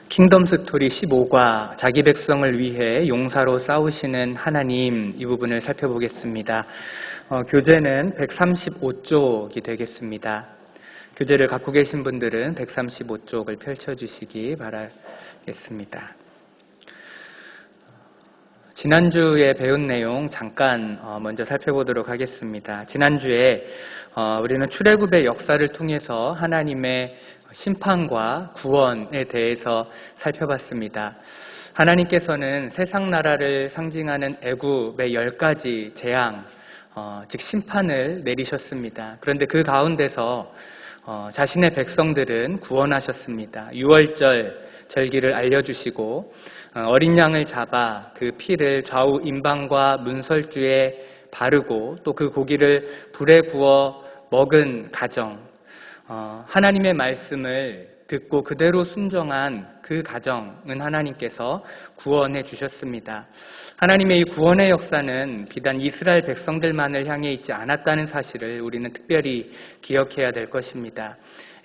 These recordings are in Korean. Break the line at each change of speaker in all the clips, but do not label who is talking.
킹덤 스토리 15과 자기 백성을 위해 용사로 싸우시는 하나님, 이 부분을 살펴보겠습니다. 교재는 135쪽이 되겠습니다. 교재를 갖고 계신 분들은 135쪽을 펼쳐주시기 바라겠습니다. 지난주에 배운 내용 잠깐 먼저 살펴보도록 하겠습니다. 지난주에 우리는 출애굽의 역사를 통해서 하나님의 심판과 구원에 대해서 살펴봤습니다. 하나님께서는 세상 나라를 상징하는 애굽의 10가지 재앙, 즉 심판을 내리셨습니다. 그런데 그 가운데서 자신의 백성들은 구원하셨습니다. 유월절 절기를 알려주시고 어린 양을 잡아 그 피를 좌우 임방과 문설주에 바르고 또 그 고기를 불에 구워 먹은 가정, 하나님의 말씀을 듣고 그대로 순종한 그 가정은 하나님께서 구원해 주셨습니다. 하나님의 이 구원의 역사는 비단 이스라엘 백성들만을 향해 있지 않았다는 사실을 우리는 특별히 기억해야 될 것입니다.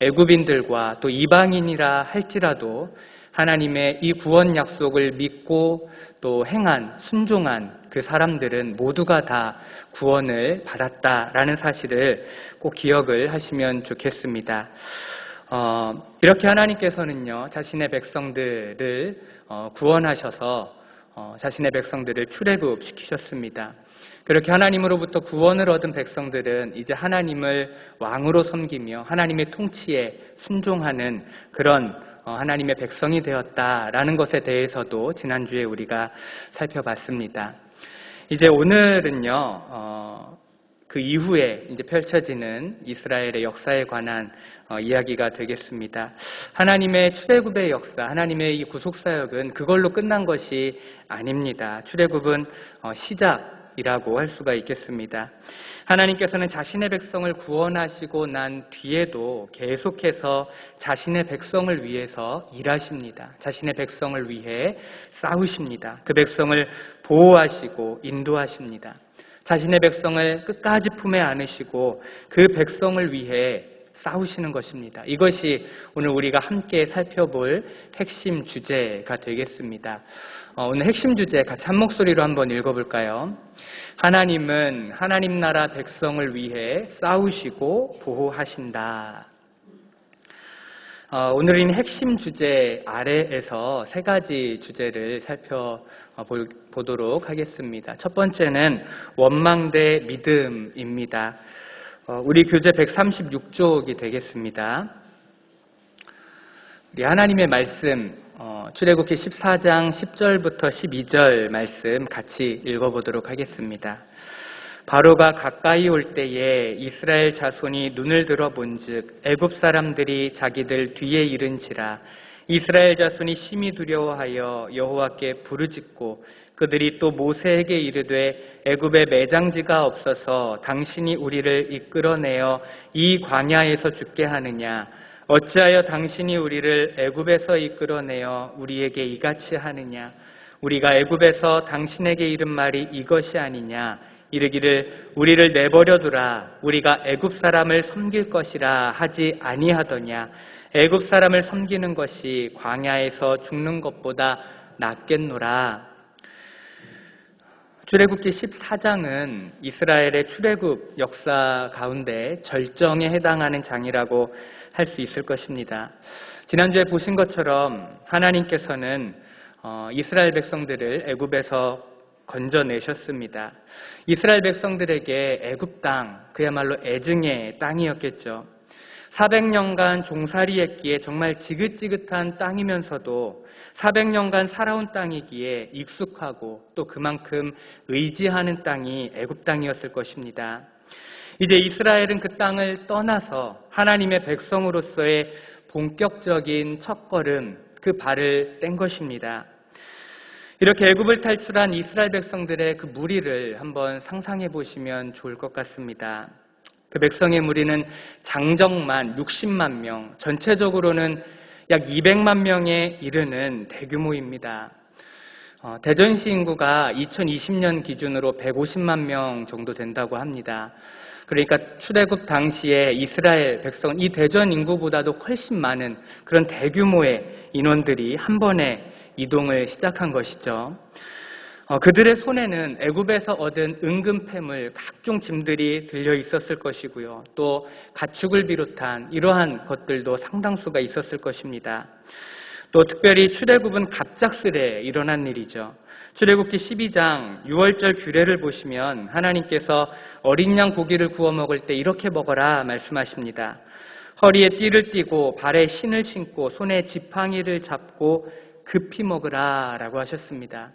애굽인들과 또 이방인이라 할지라도 하나님의 이 구원 약속을 믿고 또 행한, 순종한 그 사람들은 모두가 다 구원을 받았다라는 사실을 꼭 기억을 하시면 좋겠습니다. 이렇게 하나님께서는요, 자신의 백성들을 구원하셔서 자신의 백성들을 출애굽시키셨습니다. 그렇게 하나님으로부터 구원을 얻은 백성들은 이제 하나님을 왕으로 섬기며 하나님의 통치에 순종하는 그런 하나님의 백성이 되었다라는 것에 대해서도 지난주에 우리가 살펴봤습니다. 이제 오늘은요, 그 이후에 이제 펼쳐지는 이스라엘의 역사에 관한 이야기가 되겠습니다. 하나님의 출애굽의 역사, 하나님의 이 구속사역은 그걸로 끝난 것이 아닙니다. 출애굽은 시작이라고 할 수가 있겠습니다. 하나님께서는 자신의 백성을 구원하시고 난 뒤에도 계속해서 자신의 백성을 위해서 일하십니다. 자신의 백성을 위해 싸우십니다. 그 백성을 보호하시고 인도하십니다. 자신의 백성을 끝까지 품에 안으시고 그 백성을 위해 싸우시는 것입니다. 이것이 오늘 우리가 함께 살펴볼 핵심 주제가 되겠습니다. 오늘 핵심 주제 같이 한 목소리로 한번 읽어볼까요? 하나님은 하나님 나라 백성을 위해 싸우시고 보호하신다. 오늘은 핵심 주제 아래에서 세 가지 주제를 살펴보도록 하겠습니다. 첫 번째는 원망대 믿음입니다. 우리 교재 136쪽이 되겠습니다. 우리 하나님의 말씀, 출애굽기 14장 10절부터 12절 말씀 같이 읽어보도록 하겠습니다. 바로가 가까이 올 때에 이스라엘 자손이 눈을 들어본즉 애굽 사람들이 자기들 뒤에 이른지라. 이스라엘 자손이 심히 두려워하여 여호와께 부르짖고 그들이 또 모세에게 이르되 애굽에 매장지가 없어서 당신이 우리를 이끌어내어 이 광야에서 죽게 하느냐. 어찌하여 당신이 우리를 애굽에서 이끌어내어 우리에게 이같이 하느냐. 우리가 애굽에서 당신에게 이른 말이 이것이 아니냐. 이르기를 우리를 내버려 두라. 우리가 애굽 사람을 섬길 것이라 하지 아니하더냐. 애굽 사람을 섬기는 것이 광야에서 죽는 것보다 낫겠노라. 출애굽기 14장은 이스라엘의 출애굽 역사 가운데 절정에 해당하는 장이라고 할 수 있을 것입니다. 지난주에 보신 것처럼 하나님께서는 이스라엘 백성들을 애굽에서 건져내셨습니다. 이스라엘 백성들에게 애굽 땅, 그야말로 애증의 땅이었겠죠. 400년간 종살이했기에 정말 지긋지긋한 땅이면서도 400년간 살아온 땅이기에 익숙하고 또 그만큼 의지하는 땅이 애굽 땅이었을 것입니다. 이제 이스라엘은 그 땅을 떠나서 하나님의 백성으로서의 본격적인 첫걸음, 그 발을 뗀 것입니다. 이렇게 애굽을 탈출한 이스라엘 백성들의 그 무리를 한번 상상해 보시면 좋을 것 같습니다. 그 백성의 무리는 장정만 60만 명, 전체적으로는 약 200만 명에 이르는 대규모입니다. 대전시 인구가 2020년 기준으로 150만 명 정도 된다고 합니다. 그러니까 출애굽 당시에 이스라엘 백성은 이 대전 인구보다도 훨씬 많은 그런 대규모의 인원들이 한 번에 이동을 시작한 것이죠. 그들의 손에는 애굽에서 얻은 은금패물 각종 짐들이 들려 있었을 것이고요. 또 가축을 비롯한 이러한 것들도 상당수가 있었을 것입니다. 또 특별히 출애굽은 갑작스레 일어난 일이죠. 출애굽기 12장 6월절 규례를 보시면 하나님께서 어린 양 고기를 구워 먹을 때 이렇게 먹어라 말씀하십니다. 허리에 띠를 띠고 발에 신을 신고 손에 지팡이를 잡고 급히 먹으라 라고 하셨습니다.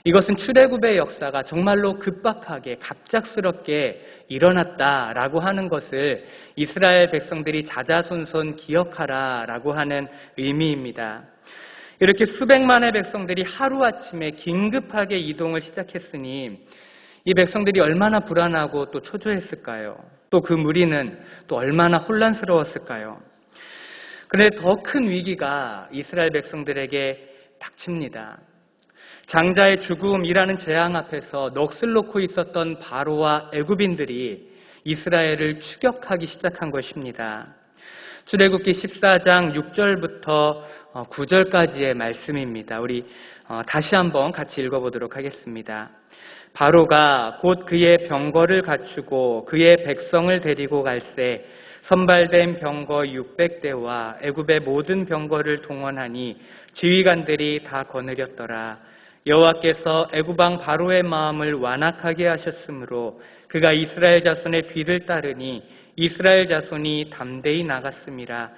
이것은 출애굽의 역사가 정말로 급박하게 갑작스럽게 일어났다라고 하는 것을 이스라엘 백성들이 자자손손 기억하라라고 하는 의미입니다. 이렇게 수백만의 백성들이 하루아침에 긴급하게 이동을 시작했으니 이 백성들이 얼마나 불안하고 또 초조했을까요? 또 그 무리는 또 얼마나 혼란스러웠을까요? 그런데 더 큰 위기가 이스라엘 백성들에게 닥칩니다. 장자의 죽음이라는 재앙 앞에서 넋을 놓고 있었던 바로와 애굽인들이 이스라엘을 추격하기 시작한 것입니다. 출애굽기 14장 6절부터 9절까지의 말씀입니다. 우리 다시 한번 같이 읽어보도록 하겠습니다. 바로가 곧 그의 병거를 갖추고 그의 백성을 데리고 갈새 선발된 병거 600대와 애굽의 모든 병거를 동원하니 지휘관들이 다 거느렸더라. 여호와께서 애굽 왕 바로의 마음을 완악하게 하셨으므로 그가 이스라엘 자손의 뒤를 따르니 이스라엘 자손이 담대히 나갔음이라.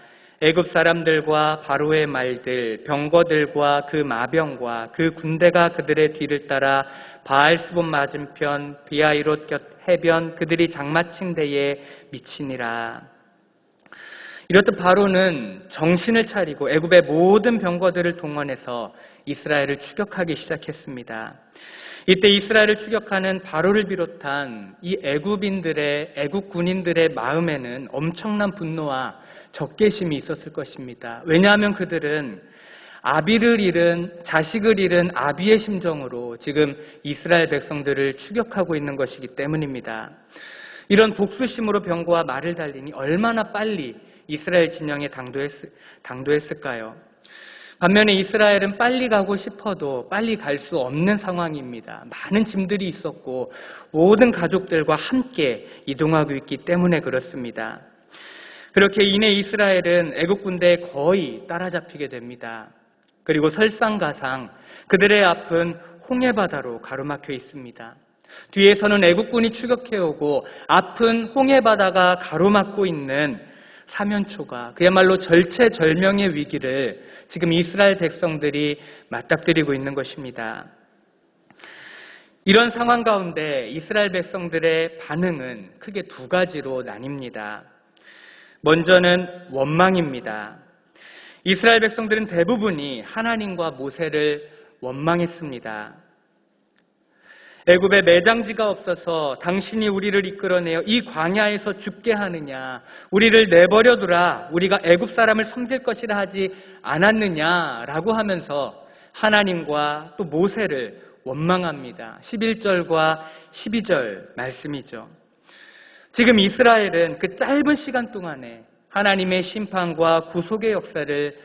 애굽 사람들과 바로의 말들, 병거들과 그 마병과 그 군대가 그들의 뒤를 따라 바알스본 맞은편 비아이롯 곁 해변 그들이 장마친 데에 미치니라. 이렇듯 바로는 정신을 차리고 애굽의 모든 병거들을 동원해서 이스라엘을 추격하기 시작했습니다. 이때 이스라엘을 추격하는 바로를 비롯한 이 애굽 군인들의 마음에는 엄청난 분노와 적개심이 있었을 것입니다. 왜냐하면 그들은 아비를 잃은 자식을 잃은 아비의 심정으로 지금 이스라엘 백성들을 추격하고 있는 것이기 때문입니다. 이런 복수심으로 병거와 말을 달리니 얼마나 빨리 이스라엘 진영에 당도했을까요? 반면에 이스라엘은 빨리 가고 싶어도 빨리 갈 수 없는 상황입니다. 많은 짐들이 있었고 모든 가족들과 함께 이동하고 있기 때문에 그렇습니다. 그렇게 이내 이스라엘은 애국 군대에 거의 따라잡히게 됩니다. 그리고 설상가상 그들의 앞은 홍해바다로 가로막혀 있습니다. 뒤에서는 애국군이 추격해오고 앞은 홍해바다가 가로막고 있는 사면초가 그야말로 절체절명의 위기를 지금 이스라엘 백성들이 맞닥뜨리고 있는 것입니다. 이런 상황 가운데 이스라엘 백성들의 반응은 크게 두 가지로 나뉩니다. 먼저는 원망입니다. 이스라엘 백성들은 대부분이 하나님과 모세를 원망했습니다. 애굽에 매장지가 없어서 당신이 우리를 이끌어내어 이 광야에서 죽게 하느냐, 우리를 내버려두라, 우리가 애굽 사람을 섬길 것이라 하지 않았느냐라고 하면서 하나님과 또 모세를 원망합니다. 11절과 12절 말씀이죠. 지금 이스라엘은 그 짧은 시간 동안에 하나님의 심판과 구속의 역사를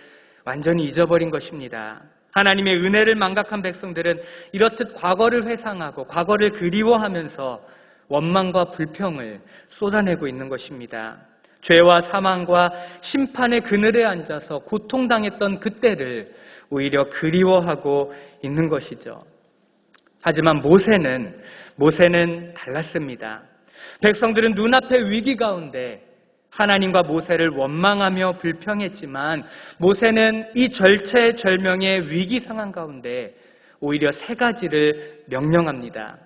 완전히 잊어버린 것입니다. 하나님의 은혜를 망각한 백성들은 이렇듯 과거를 회상하고 과거를 그리워하면서 원망과 불평을 쏟아내고 있는 것입니다. 죄와 사망과 심판의 그늘에 앉아서 고통당했던 그때를 오히려 그리워하고 있는 것이죠. 하지만 모세는 달랐습니다. 백성들은 눈앞의 위기 가운데 하나님과 모세를 원망하며 불평했지만 모세는 이 절체절명의 위기 상황 가운데 오히려 세 가지를 명령합니다.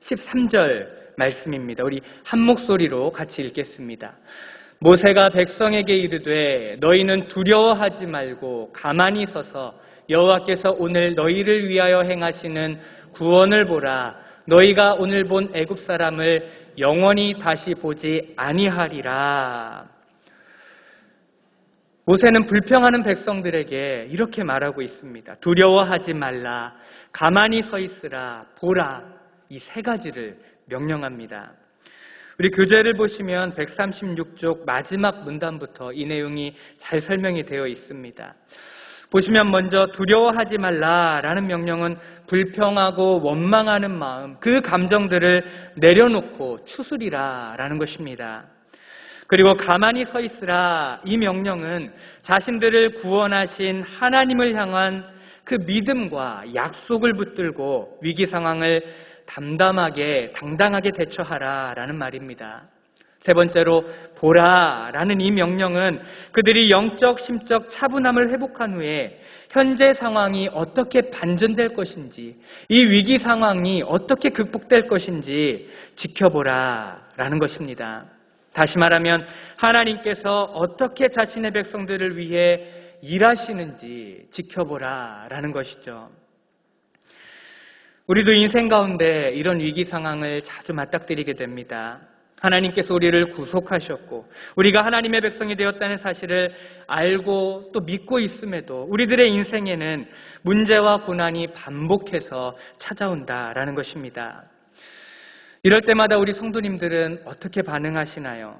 13절 말씀입니다. 우리 한 목소리로 같이 읽겠습니다. 모세가 백성에게 이르되 너희는 두려워하지 말고 가만히 서서 여호와께서 오늘 너희를 위하여 행하시는 구원을 보라. 너희가 오늘 본 애굽 사람을 영원히 다시 보지 아니하리라. 모세는 불평하는 백성들에게 이렇게 말하고 있습니다. 두려워하지 말라, 가만히 서 있으라, 보라. 이 세 가지를 명령합니다. 우리 교재를 보시면 136쪽 마지막 문단부터 이 내용이 잘 설명이 되어 있습니다. 보시면 먼저 두려워하지 말라라는 명령은 불평하고 원망하는 마음, 그 감정들을 내려놓고 추스리라라는 것입니다. 그리고 가만히 서 있으라, 이 명령은 자신들을 구원하신 하나님을 향한 그 믿음과 약속을 붙들고 위기 상황을 담담하게 당당하게 대처하라라는 말입니다. 세 번째로 보라라는 이 명령은 그들이 영적 심적 차분함을 회복한 후에 현재 상황이 어떻게 반전될 것인지, 이 위기 상황이 어떻게 극복될 것인지 지켜보라라는 것입니다. 다시 말하면 하나님께서 어떻게 자신의 백성들을 위해 일하시는지 지켜보라라는 것이죠. 우리도 인생 가운데 이런 위기 상황을 자주 맞닥뜨리게 됩니다. 하나님께서 우리를 구속하셨고 우리가 하나님의 백성이 되었다는 사실을 알고 또 믿고 있음에도 우리들의 인생에는 문제와 고난이 반복해서 찾아온다라는 것입니다. 이럴 때마다 우리 성도님들은 어떻게 반응하시나요?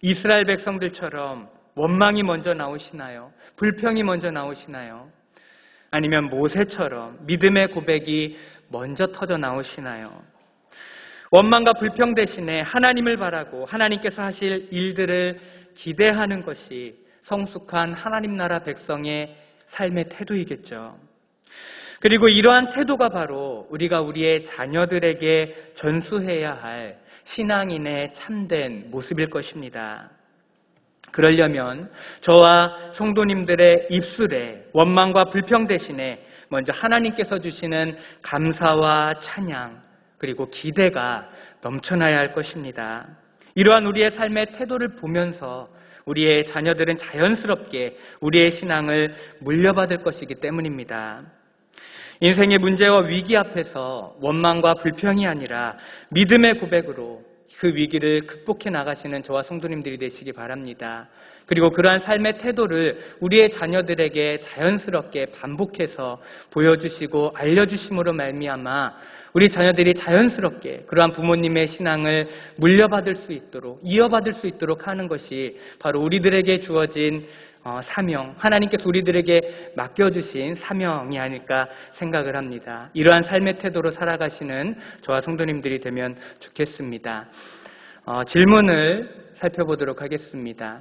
이스라엘 백성들처럼 원망이 먼저 나오시나요? 불평이 먼저 나오시나요? 아니면 모세처럼 믿음의 고백이 먼저 터져 나오시나요? 원망과 불평 대신에 하나님을 바라고 하나님께서 하실 일들을 기대하는 것이 성숙한 하나님 나라 백성의 삶의 태도이겠죠. 그리고 이러한 태도가 바로 우리가 우리의 자녀들에게 전수해야 할 신앙인의 참된 모습일 것입니다. 그러려면 저와 성도님들의 입술에 원망과 불평 대신에 먼저 하나님께서 주시는 감사와 찬양 그리고 기대가 넘쳐나야 할 것입니다. 이러한 우리의 삶의 태도를 보면서 우리의 자녀들은 자연스럽게 우리의 신앙을 물려받을 것이기 때문입니다. 인생의 문제와 위기 앞에서 원망과 불평이 아니라 믿음의 고백으로 그 위기를 극복해 나가시는 저와 성도님들이 되시기 바랍니다. 그리고 그러한 삶의 태도를 우리의 자녀들에게 자연스럽게 반복해서 보여주시고 알려주심으로 말미암아 우리 자녀들이 자연스럽게 그러한 부모님의 신앙을 물려받을 수 있도록 이어받을 수 있도록 하는 것이 바로 우리들에게 주어진 사명, 하나님께서 우리들에게 맡겨주신 사명이 아닐까 생각을 합니다. 이러한 삶의 태도로 살아가시는 저와 성도님들이 되면 좋겠습니다. 질문을 살펴보도록 하겠습니다.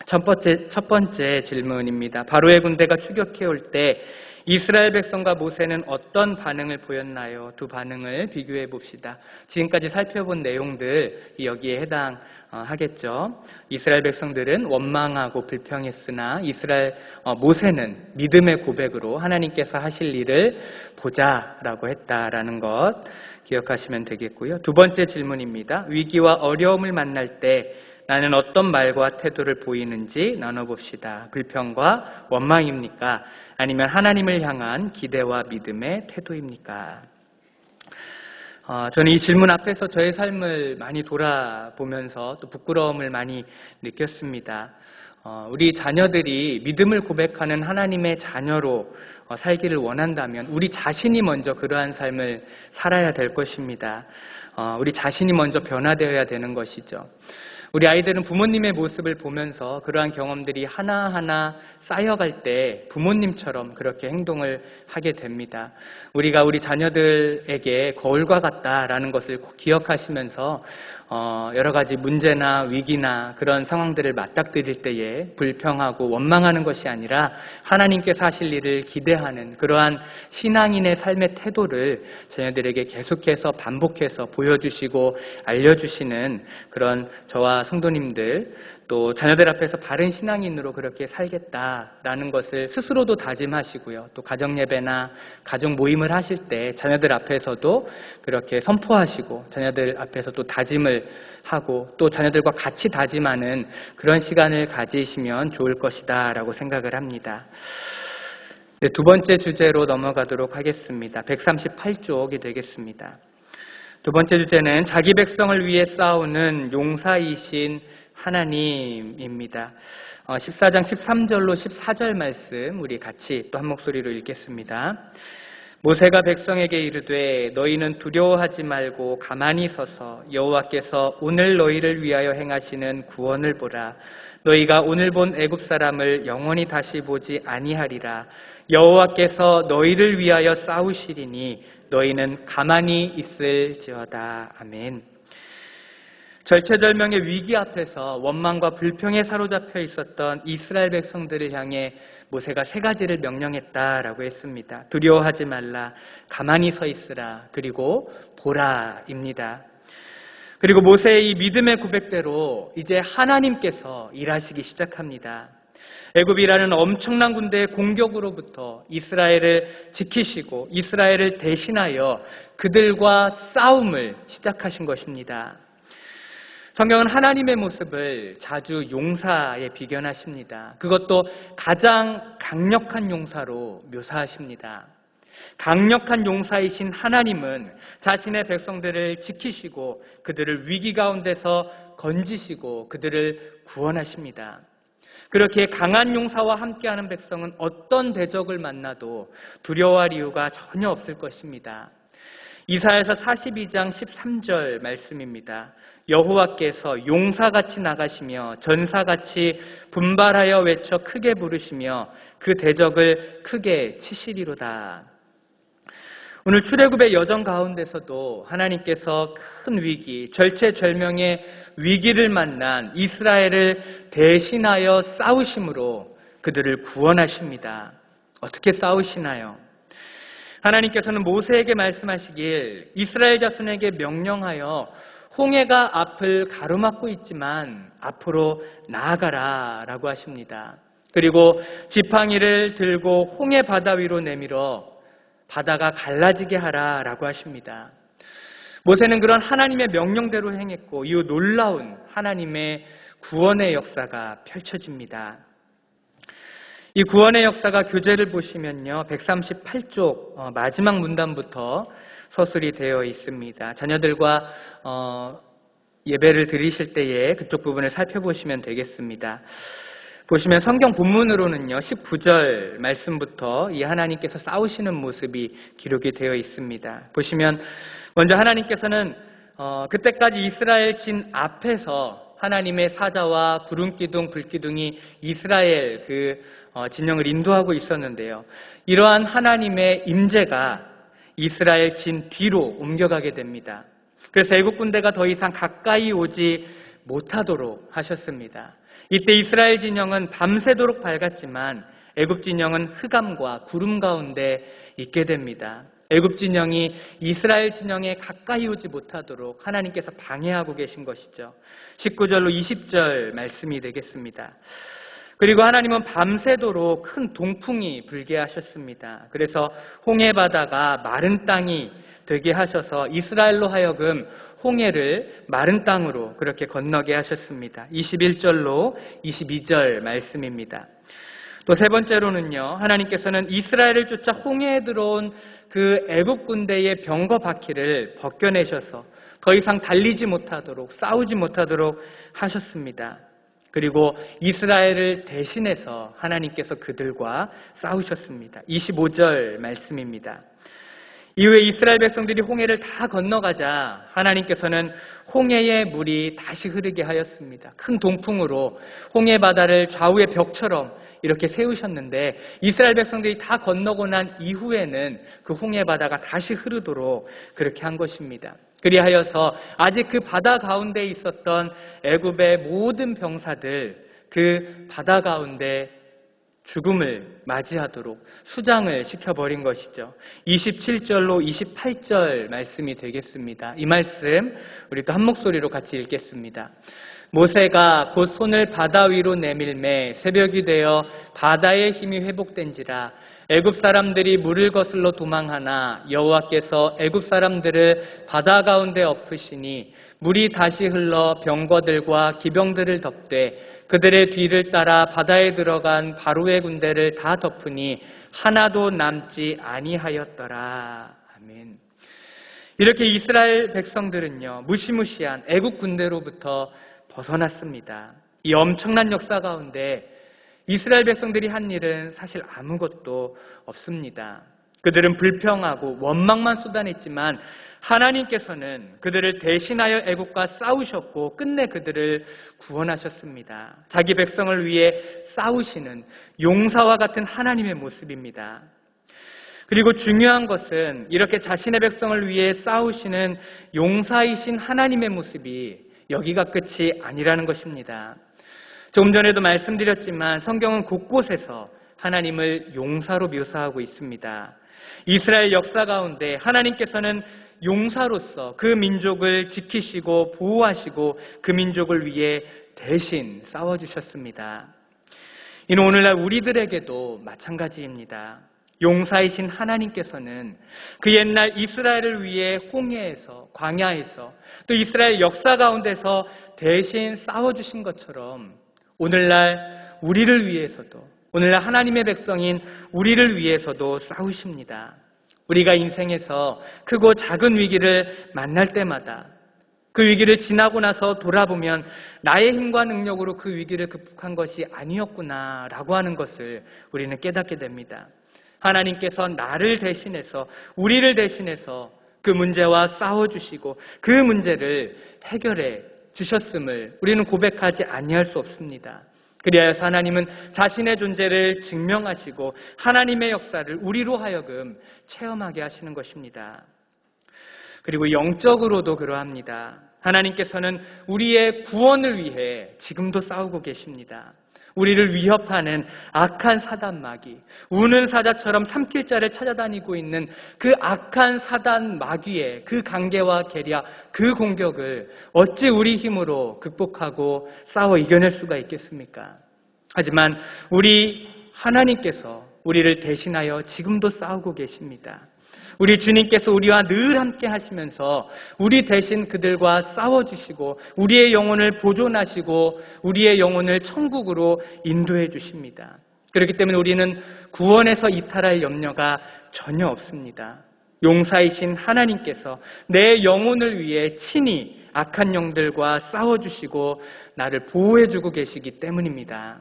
첫 번째 질문입니다. 바로의 군대가 추격해 올 때 이스라엘 백성과 모세는 어떤 반응을 보였나요? 두 반응을 비교해 봅시다. 지금까지 살펴본 내용들 여기에 해당하겠죠. 이스라엘 백성들은 원망하고 불평했으나 모세는 믿음의 고백으로 하나님께서 하실 일을 보자라고 했다라는 것 기억하시면 되겠고요. 두 번째 질문입니다. 위기와 어려움을 만날 때 나는 어떤 말과 태도를 보이는지 나눠봅시다. 불평과 원망입니까? 아니면 하나님을 향한 기대와 믿음의 태도입니까? 저는 이 질문 앞에서 저의 삶을 많이 돌아보면서 또 부끄러움을 많이 느꼈습니다. 우리 자녀들이 믿음을 고백하는 하나님의 자녀로 살기를 원한다면 우리 자신이 먼저 그러한 삶을 살아야 될 것입니다. 우리 자신이 먼저 변화되어야 되는 것이죠. 우리 아이들은 부모님의 모습을 보면서 그러한 경험들이 하나하나 쌓여갈 때 부모님처럼 그렇게 행동을 하게 됩니다. 우리가 우리 자녀들에게 거울과 같다라는 것을 기억하시면서 여러 가지 문제나 위기나 그런 상황들을 맞닥뜨릴 때에 불평하고 원망하는 것이 아니라 하나님께서 하실 일을 기대하는 그러한 신앙인의 삶의 태도를 자녀들에게 계속해서 반복해서 보여주시고 알려주시는 그런 저와 성도님들 또 자녀들 앞에서 바른 신앙인으로 그렇게 살겠다라는 것을 스스로도 다짐하시고요. 또 가정예배나 가정 모임을 하실 때 자녀들 앞에서도 그렇게 선포하시고 자녀들 앞에서 또 다짐을 하고 또 자녀들과 같이 다짐하는 그런 시간을 가지시면 좋을 것이다 라고 생각을 합니다. 네, 두 번째 주제로 넘어가도록 하겠습니다. 138쪽이 되겠습니다. 두 번째 주제는 자기 백성을 위해 싸우는 용사이신 하나님입니다. 14장 13절로 14절 말씀 우리 같이 또 한 목소리로 읽겠습니다. 모세가 백성에게 이르되 너희는 두려워하지 말고 가만히 서서 여호와께서 오늘 너희를 위하여 행하시는 구원을 보라. 너희가 오늘 본 애굽 사람을 영원히 다시 보지 아니하리라. 여호와께서 너희를 위하여 싸우시리니 너희는 가만히 있을지어다. 아멘. 절체절명의 위기 앞에서 원망과 불평에 사로잡혀 있었던 이스라엘 백성들을 향해 모세가 세 가지를 명령했다라고 했습니다. 두려워하지 말라, 가만히 서 있으라, 그리고 보라입니다. 그리고 모세의 이 믿음의 고백대로 이제 하나님께서 일하시기 시작합니다. 애굽이라는 엄청난 군대의 공격으로부터 이스라엘을 지키시고 이스라엘을 대신하여 그들과 싸움을 시작하신 것입니다. 성경은 하나님의 모습을 자주 용사에 비견하십니다. 그것도 가장 강력한 용사로 묘사하십니다. 강력한 용사이신 하나님은 자신의 백성들을 지키시고 그들을 위기 가운데서 건지시고 그들을 구원하십니다. 그렇게 강한 용사와 함께하는 백성은 어떤 대적을 만나도 두려워할 이유가 전혀 없을 것입니다. 이사야서 42장 13절 말씀입니다. 여호와께서 용사같이 나가시며 전사같이 분발하여 외쳐 크게 부르시며 그 대적을 크게 치시리로다. 오늘 출애굽의 여정 가운데서도 하나님께서 큰 위기, 절체절명의 위기를 만난 이스라엘을 대신하여 싸우심으로 그들을 구원하십니다. 어떻게 싸우시나요? 하나님께서는 모세에게 말씀하시길 이스라엘 자손에게 명령하여 홍해가 앞을 가로막고 있지만 앞으로 나아가라 라고 하십니다. 그리고 지팡이를 들고 홍해 바다 위로 내밀어 바다가 갈라지게 하라 라고 하십니다. 모세는 그런 하나님의 명령대로 행했고 이후 놀라운 하나님의 구원의 역사가 펼쳐집니다. 이 구원의 역사가 교재를 보시면요, 138쪽 마지막 문단부터 서술이 되어 있습니다. 자녀들과 예배를 드리실 때에 그쪽 부분을 살펴보시면 되겠습니다. 보시면 성경 본문으로는요, 19절 말씀부터 이 하나님께서 싸우시는 모습이 기록이 되어 있습니다. 보시면 먼저 하나님께서는 그때까지 이스라엘 진 앞에서 하나님의 사자와 구름기둥, 불기둥이 이스라엘 진영을 인도하고 있었는데요. 이러한 하나님의 임재가 이스라엘 진 뒤로 옮겨가게 됩니다. 그래서 애국 군대가 더 이상 가까이 오지 못하도록 하셨습니다. 이때 이스라엘 진영은 밤새도록 밝았지만 애굽 진영은 흑암과 구름 가운데 있게 됩니다. 애굽 진영이 이스라엘 진영에 가까이 오지 못하도록 하나님께서 방해하고 계신 것이죠. 19절로 20절 말씀이 되겠습니다. 그리고 하나님은 밤새도록 큰 동풍이 불게 하셨습니다. 그래서 홍해 바다가 마른 땅이 되게 하셔서 이스라엘로 하여금 홍해를 마른 땅으로 그렇게 건너게 하셨습니다. 21절로 22절 말씀입니다. 또 세 번째로는요, 하나님께서는 이스라엘을 쫓아 홍해에 들어온 그 애국 군대의 병거 바퀴를 벗겨내셔서 더 이상 달리지 못하도록 싸우지 못하도록 하셨습니다. 그리고 이스라엘을 대신해서 하나님께서 그들과 싸우셨습니다. 25절 말씀입니다. 이후에 이스라엘 백성들이 홍해를 다 건너가자 하나님께서는 홍해의 물이 다시 흐르게 하였습니다. 큰 동풍으로 홍해 바다를 좌우의 벽처럼 이렇게 세우셨는데 이스라엘 백성들이 다 건너고 난 이후에는 그 홍해 바다가 다시 흐르도록 그렇게 한 것입니다. 그리하여서 아직 그 바다 가운데 있었던 애굽의 모든 병사들 그 바다 가운데 죽음을 맞이하도록 수장을 시켜버린 것이죠. 27절로 28절 말씀이 되겠습니다. 이 말씀 우리 또 한 목소리로 같이 읽겠습니다. 모세가 곧 손을 바다 위로 내밀매 새벽이 되어 바다의 힘이 회복된지라 애굽 사람들이 물을 거슬러 도망하나 여호와께서 애굽 사람들을 바다 가운데 엎으시니 물이 다시 흘러 병거들과 기병들을 덮되 그들의 뒤를 따라 바다에 들어간 바로의 군대를 다 덮으니 하나도 남지 아니하였더라. 아멘. 이렇게 이스라엘 백성들은요, 무시무시한 애국 군대로부터 벗어났습니다. 이 엄청난 역사 가운데 이스라엘 백성들이 한 일은 사실 아무것도 없습니다. 그들은 불평하고 원망만 쏟아냈지만 하나님께서는 그들을 대신하여 애국과 싸우셨고 끝내 그들을 구원하셨습니다. 자기 백성을 위해 싸우시는 용사와 같은 하나님의 모습입니다. 그리고 중요한 것은 이렇게 자신의 백성을 위해 싸우시는 용사이신 하나님의 모습이 여기가 끝이 아니라는 것입니다. 조금 전에도 말씀드렸지만 성경은 곳곳에서 하나님을 용사로 묘사하고 있습니다. 이스라엘 역사 가운데 하나님께서는 용사로서 그 민족을 지키시고 보호하시고 그 민족을 위해 대신 싸워주셨습니다. 이는 오늘날 우리들에게도 마찬가지입니다. 용사이신 하나님께서는 그 옛날 이스라엘을 위해 홍해에서, 광야에서, 또 이스라엘 역사 가운데서 대신 싸워주신 것처럼 오늘날 우리를 위해서도, 오늘날 하나님의 백성인 우리를 위해서도 싸우십니다. 우리가 인생에서 크고 작은 위기를 만날 때마다 그 위기를 지나고 나서 돌아보면 나의 힘과 능력으로 그 위기를 극복한 것이 아니었구나라고 하는 것을 우리는 깨닫게 됩니다. 하나님께서 나를 대신해서, 우리를 대신해서 그 문제와 싸워주시고 그 문제를 해결해 주셨음을 우리는 고백하지 아니할 수 없습니다. 그리하여서 하나님은 자신의 존재를 증명하시고 하나님의 역사를 우리로 하여금 체험하게 하시는 것입니다. 그리고 영적으로도 그러합니다. 하나님께서는 우리의 구원을 위해 지금도 싸우고 계십니다. 우리를 위협하는 악한 사단 마귀, 우는 사자처럼 삼킬 자를 찾아다니고 있는 그 악한 사단 마귀의 그 관계와 계략, 그 공격을 어찌 우리 힘으로 극복하고 싸워 이겨낼 수가 있겠습니까? 하지만 우리 하나님께서 우리를 대신하여 지금도 싸우고 계십니다. 우리 주님께서 우리와 늘 함께 하시면서 우리 대신 그들과 싸워주시고 우리의 영혼을 보존하시고 우리의 영혼을 천국으로 인도해 주십니다. 그렇기 때문에 우리는 구원에서 이탈할 염려가 전혀 없습니다. 용사이신 하나님께서 내 영혼을 위해 친히 악한 영들과 싸워주시고 나를 보호해주고 계시기 때문입니다.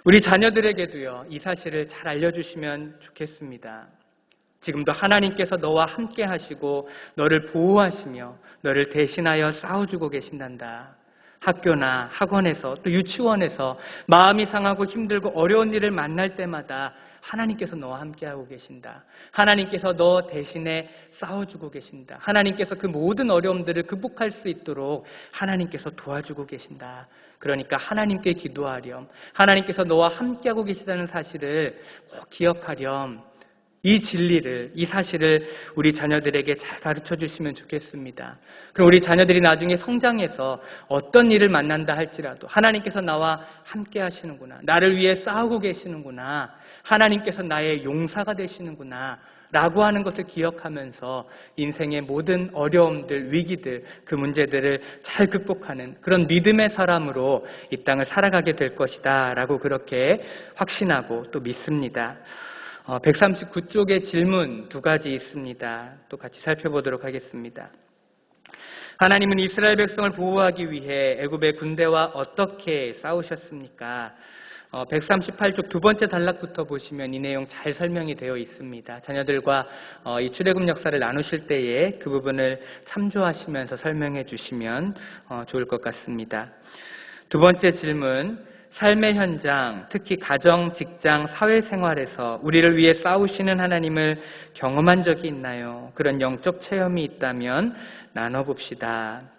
우리 자녀들에게도요, 이 사실을 잘 알려주시면 좋겠습니다. 지금도 하나님께서 너와 함께 하시고 너를 보호하시며 너를 대신하여 싸워주고 계신단다. 학교나 학원에서 또 유치원에서 마음이 상하고 힘들고 어려운 일을 만날 때마다 하나님께서 너와 함께하고 계신다. 하나님께서 너 대신에 싸워주고 계신다. 하나님께서 그 모든 어려움들을 극복할 수 있도록 하나님께서 도와주고 계신다. 그러니까 하나님께 기도하렴. 하나님께서 너와 함께하고 계시다는 사실을 꼭 기억하렴. 이 진리를, 이 사실을 우리 자녀들에게 잘 가르쳐 주시면 좋겠습니다. 그럼 우리 자녀들이 나중에 성장해서 어떤 일을 만난다 할지라도 하나님께서 나와 함께 하시는구나, 나를 위해 싸우고 계시는구나, 하나님께서 나의 용사가 되시는구나 라고 하는 것을 기억하면서 인생의 모든 어려움들, 위기들, 그 문제들을 잘 극복하는 그런 믿음의 사람으로 이 땅을 살아가게 될 것이다 라고 그렇게 확신하고 또 믿습니다. 139쪽의 질문 두 가지 있습니다. 또 같이 살펴보도록 하겠습니다. 하나님은 이스라엘 백성을 보호하기 위해 애굽의 군대와 어떻게 싸우셨습니까? 138쪽 두 번째 단락부터 보시면 이 내용 잘 설명이 되어 있습니다. 자녀들과 이 출애굽 역사를 나누실 때에 그 부분을 참조하시면서 설명해 주시면 좋을 것 같습니다. 두 번째 질문, 삶의 현장, 특히 가정, 직장, 사회생활에서 우리를 위해 싸우시는 하나님을 경험한 적이 있나요? 그런 영적 체험이 있다면 나눠봅시다.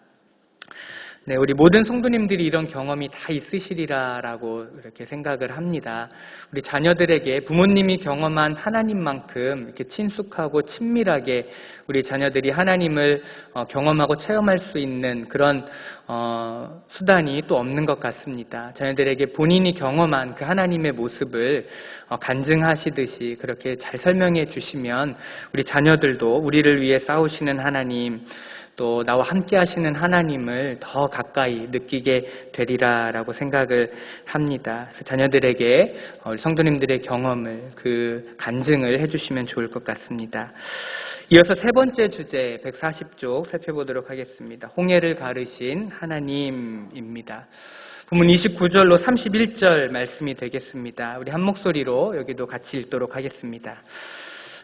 네, 우리 모든 성도님들이 이런 경험이 다 있으시리라라고 이렇게 생각을 합니다. 우리 자녀들에게 부모님이 경험한 하나님만큼 이렇게 친숙하고 친밀하게 우리 자녀들이 하나님을 경험하고 체험할 수 있는 그런 수단이 또 없는 것 같습니다. 자녀들에게 본인이 경험한 그 하나님의 모습을 간증하시듯이 그렇게 잘 설명해 주시면 우리 자녀들도 우리를 위해 싸우시는 하나님, 또 나와 함께 하시는 하나님을 더 가까이 느끼게 되리라라고 생각을 합니다. 그래서 자녀들에게 성도님들의 경험을, 그 간증을 해주시면 좋을 것 같습니다. 이어서 세 번째 주제 140쪽 살펴보도록 하겠습니다. 홍해를 가르신 하나님입니다. 본문 29절로 31절 말씀이 되겠습니다. 우리 한 목소리로 여기도 같이 읽도록 하겠습니다.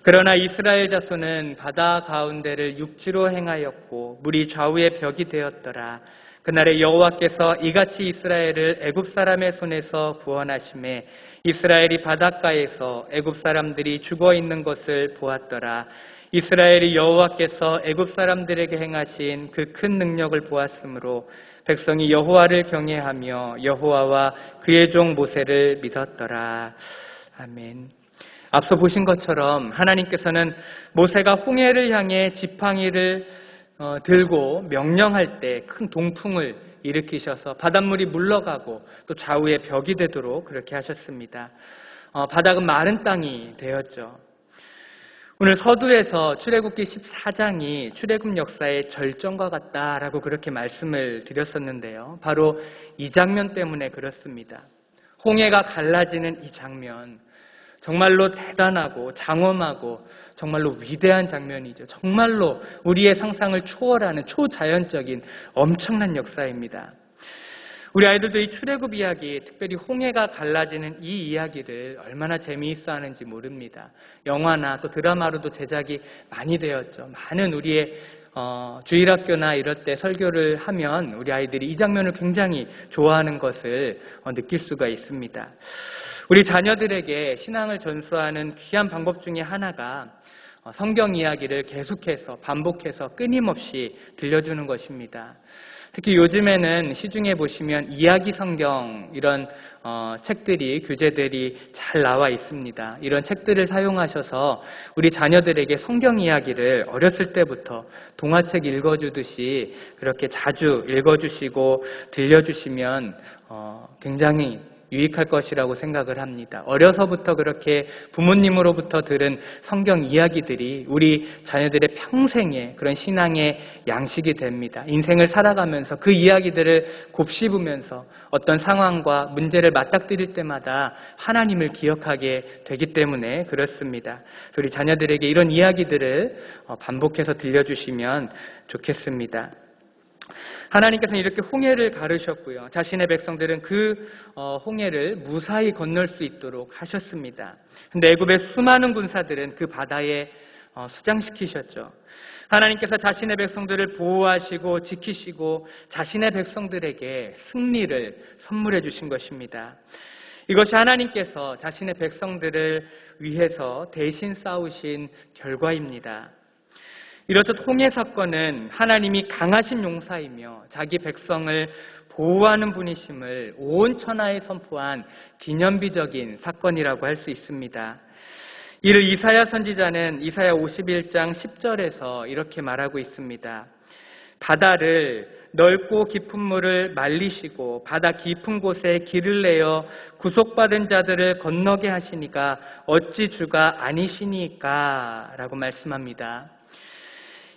그러나 이스라엘 자손은 바다 가운데를 육지로 행하였고 물이 좌우의 벽이 되었더라. 그날에 여호와께서 이같이 이스라엘을 애굽 사람의 손에서 구원하심에 이스라엘이 바닷가에서 애굽 사람들이 죽어 있는 것을 보았더라. 이스라엘이 여호와께서 애굽 사람들에게 행하신 그 큰 능력을 보았으므로 백성이 여호와를 경외하며 여호와와 그의 종 모세를 믿었더라. 아멘. 앞서 보신 것처럼 하나님께서는 모세가 홍해를 향해 지팡이를 들고 명령할 때 큰 동풍을 일으키셔서 바닷물이 물러가고 또 좌우의 벽이 되도록 그렇게 하셨습니다. 바닥은 마른 땅이 되었죠. 오늘 서두에서 출애굽기 14장이 출애굽 역사의 절정과 같다라고 그렇게 말씀을 드렸었는데요. 바로 이 장면 때문에 그렇습니다. 홍해가 갈라지는 이 장면, 정말로 대단하고 장엄하고 정말로 위대한 장면이죠. 정말로 우리의 상상을 초월하는 초자연적인 엄청난 역사입니다. 우리 아이들도 이 출애굽 이야기, 특별히 홍해가 갈라지는 이 이야기를 얼마나 재미있어 하는지 모릅니다. 영화나 또 드라마로도 제작이 많이 되었죠. 많은 우리의 주일학교나 이럴 때 설교를 하면 우리 아이들이 이 장면을 굉장히 좋아하는 것을 느낄 수가 있습니다. 우리 자녀들에게 신앙을 전수하는 귀한 방법 중에 하나가 성경 이야기를 계속해서 반복해서 끊임없이 들려주는 것입니다. 특히 요즘에는 시중에 보시면 이야기 성경 이런 책들이 교재들이 잘 나와 있습니다. 이런 책들을 사용하셔서 우리 자녀들에게 성경 이야기를 어렸을 때부터 동화책 읽어주듯이 그렇게 자주 읽어주시고 들려주시면 굉장히 유익할 것이라고 생각을 합니다. 어려서부터 그렇게 부모님으로부터 들은 성경 이야기들이 우리 자녀들의 평생의 그런 신앙의 양식이 됩니다. 인생을 살아가면서 그 이야기들을 곱씹으면서 어떤 상황과 문제를 맞닥뜨릴 때마다 하나님을 기억하게 되기 때문에 그렇습니다. 우리 자녀들에게 이런 이야기들을 반복해서 들려주시면 좋겠습니다. 하나님께서는 이렇게 홍해를 가르셨고요. 자신의 백성들은 그 홍해를 무사히 건널 수 있도록 하셨습니다. 그런데 애굽의 수많은 군사들은 그 바다에 수장시키셨죠. 하나님께서 자신의 백성들을 보호하시고 지키시고 자신의 백성들에게 승리를 선물해 주신 것입니다. 이것이 하나님께서 자신의 백성들을 위해서 대신 싸우신 결과입니다. 이렇듯 홍해 사건은 하나님이 강하신 용사이며 자기 백성을 보호하는 분이심을 온 천하에 선포한 기념비적인 사건이라고 할 수 있습니다. 이를 이사야 선지자는 이사야 51장 10절에서 이렇게 말하고 있습니다. 바다를 넓고 깊은 물을 말리시고 바다 깊은 곳에 길을 내어 구속받은 자들을 건너게 하시니까 어찌 주가 아니시니까 라고 말씀합니다.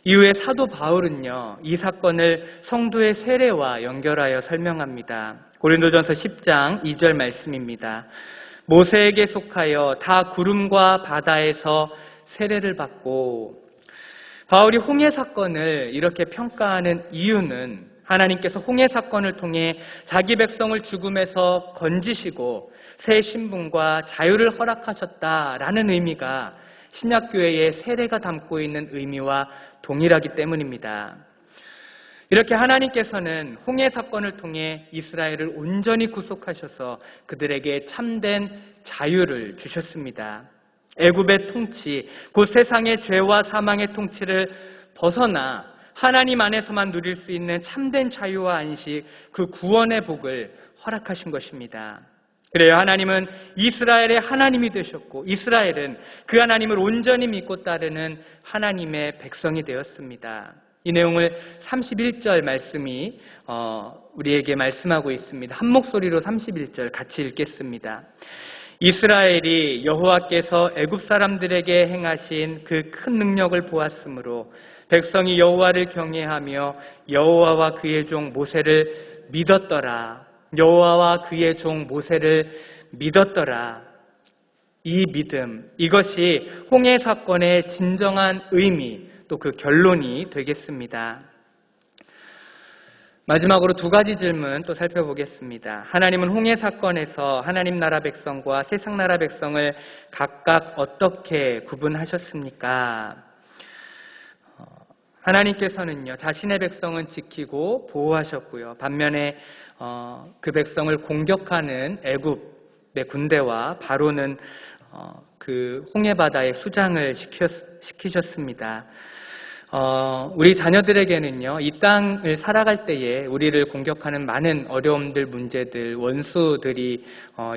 이후에 사도 바울은요, 이 사건을 성도의 세례와 연결하여 설명합니다. 고린도전서 10장 2절 말씀입니다. 모세에게 속하여 다 구름과 바다에서 세례를 받고, 바울이 홍해 사건을 이렇게 평가하는 이유는 하나님께서 홍해 사건을 통해 자기 백성을 죽음에서 건지시고 새 신분과 자유를 허락하셨다라는 의미가 신약교회의 세례가 담고 있는 의미와 동일하기 때문입니다. 이렇게 하나님께서는 홍해 사건을 통해 이스라엘을 온전히 구속하셔서 그들에게 참된 자유를 주셨습니다. 애굽의 통치, 곧 세상의 죄와 사망의 통치를 벗어나 하나님 안에서만 누릴 수 있는 참된 자유와 안식, 그 구원의 복을 허락하신 것입니다. 그래요. 하나님은 이스라엘의 하나님이 되셨고 이스라엘은 그 하나님을 온전히 믿고 따르는 하나님의 백성이 되었습니다. 이 내용을 31절 말씀이 우리에게 말씀하고 있습니다. 한 목소리로 31절 같이 읽겠습니다. 이스라엘이 여호와께서 애굽 사람들에게 행하신 그 큰 능력을 보았으므로 백성이 여호와를 경외하며 여호와와 그의 종 모세를 믿었더라. 여호와와 그의 종 모세를 믿었더라. 이 믿음, 이것이 홍해 사건의 진정한 의미, 또 그 결론이 되겠습니다. 마지막으로 두 가지 질문 또 살펴보겠습니다. 하나님은 홍해 사건에서 하나님 나라 백성과 세상 나라 백성을 각각 어떻게 구분하셨습니까? 하나님께서는요, 자신의 백성은 지키고 보호하셨고요. 반면에 그 백성을 공격하는 애굽의 군대와 바로는 그 홍해 바다에 수장을 시키셨습니다. 우리 자녀들에게는요, 이 땅을 살아갈 때에 우리를 공격하는 많은 어려움들, 문제들, 원수들이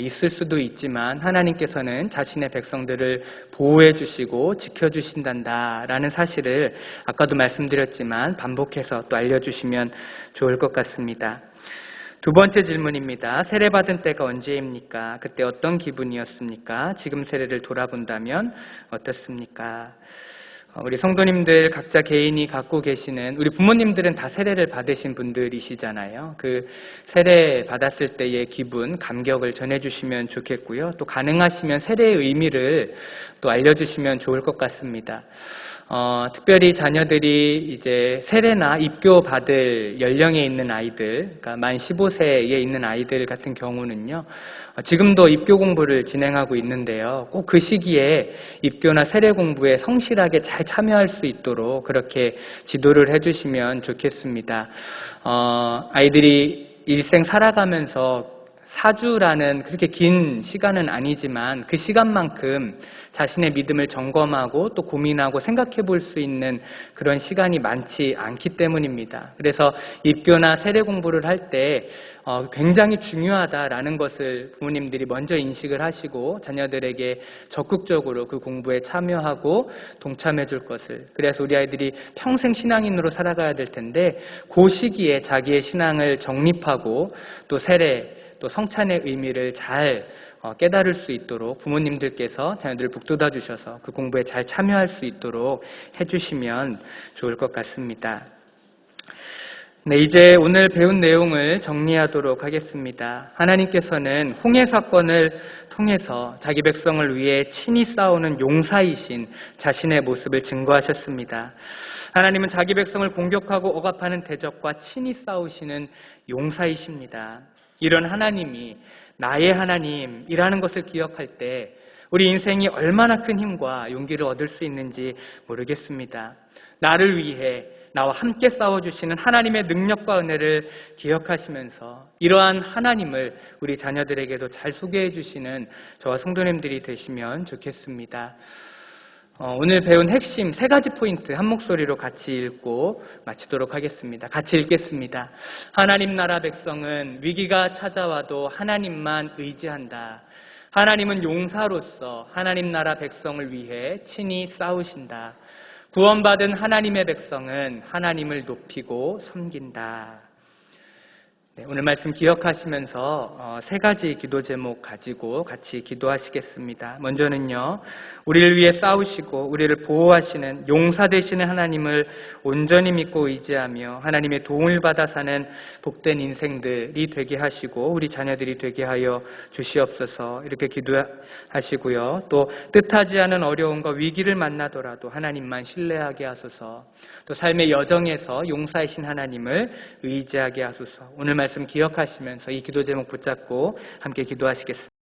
있을 수도 있지만 하나님께서는 자신의 백성들을 보호해 주시고 지켜주신단다라는 사실을 아까도 말씀드렸지만 반복해서 또 알려주시면 좋을 것 같습니다. 두 번째 질문입니다. 세례받은 때가 언제입니까? 그때 어떤 기분이었습니까? 지금 세례를 돌아본다면 어떻습니까? 우리 성도님들 각자 개인이 갖고 계시는, 우리 부모님들은 다 세례를 받으신 분들이시잖아요. 그 세례 받았을 때의 기분, 감격을 전해주시면 좋겠고요. 또 가능하시면 세례의 의미를 또 알려주시면 좋을 것 같습니다. 특별히 자녀들이 이제 세례나 입교 받을 연령에 있는 아이들, 그러니까 만 15세에 있는 아이들 같은 경우는요, 지금도 입교 공부를 진행하고 있는데요. 꼭 그 시기에 입교나 세례 공부에 성실하게 잘 참여할 수 있도록 그렇게 지도를 해주시면 좋겠습니다. 아이들이 일생 살아가면서 4주라는 그렇게 긴 시간은 아니지만 그 시간만큼 자신의 믿음을 점검하고 또 고민하고 생각해 볼 수 있는 그런 시간이 많지 않기 때문입니다. 그래서 입교나 세례 공부를 할 때 굉장히 중요하다라는 것을 부모님들이 먼저 인식을 하시고 자녀들에게 적극적으로 그 공부에 참여하고 동참해 줄 것을, 그래서 우리 아이들이 평생 신앙인으로 살아가야 될 텐데 그 시기에 자기의 신앙을 정립하고 또 세례 또 성찬의 의미를 잘 깨달을 수 있도록 부모님들께서 자녀들을 북돋아 주셔서 그 공부에 잘 참여할 수 있도록 해주시면 좋을 것 같습니다. 네, 이제 오늘 배운 내용을 정리하도록 하겠습니다. 하나님께서는 홍해 사건을 통해서 자기 백성을 위해 친히 싸우는 용사이신 자신의 모습을 증거하셨습니다. 하나님은 자기 백성을 공격하고 억압하는 대적과 친히 싸우시는 용사이십니다. 이런 하나님이 나의 하나님이라는 것을 기억할 때 우리 인생이 얼마나 큰 힘과 용기를 얻을 수 있는지 모르겠습니다. 나를 위해 나와 함께 싸워주시는 하나님의 능력과 은혜를 기억하시면서 이러한 하나님을 우리 자녀들에게도 잘 소개해 주시는 저와 성도님들이 되시면 좋겠습니다. 오늘 배운 핵심 세 가지 포인트 한 목소리로 같이 읽고 마치도록 하겠습니다. 같이 읽겠습니다. 하나님 나라 백성은 위기가 찾아와도 하나님만 의지한다. 하나님은 용사로서 하나님 나라 백성을 위해 친히 싸우신다. 구원받은 하나님의 백성은 하나님을 높이고 섬긴다. 네, 오늘 말씀 기억하시면서 세 가지 기도 제목 가지고 같이 기도하시겠습니다. 먼저는요, 우리를 위해 싸우시고 우리를 보호하시는 용사 되시는 하나님을 온전히 믿고 의지하며 하나님의 도움을 받아 사는 복된 인생들이 되게 하시고 우리 자녀들이 되게 하여 주시옵소서, 이렇게 기도하시고요. 또 뜻하지 않은 어려움과 위기를 만나더라도 하나님만 신뢰하게 하소서, 또 삶의 여정에서 용사이신 하나님을 의지하게 하소서. 오늘 말씀 기억하시면서 이 기도 제목 붙잡고 함께 기도하시겠습니다.